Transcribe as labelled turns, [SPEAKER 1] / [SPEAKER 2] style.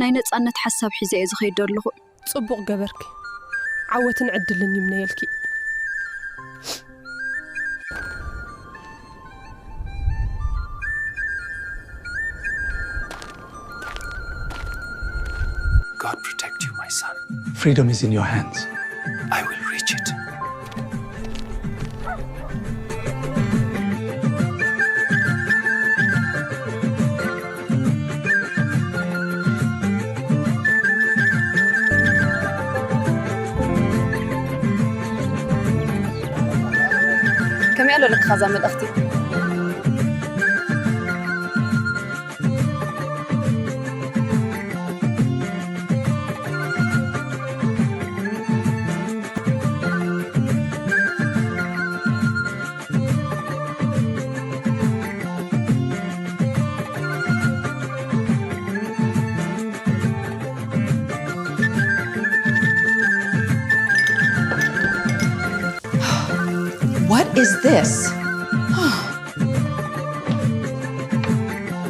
[SPEAKER 1] ናይ ነጻነት ሓሳብ ሒዘ እየ ዝኸይድ ኣለኹ።
[SPEAKER 2] ጽቡቕ ገበርኪ ዓወትን ዕድልን ይምነየልኪ።
[SPEAKER 3] God protect you, my son.
[SPEAKER 4] Freedom is in your hands.
[SPEAKER 3] I will reach it.
[SPEAKER 5] كم يقالوا لك خزام الأختي؟
[SPEAKER 6] What is this?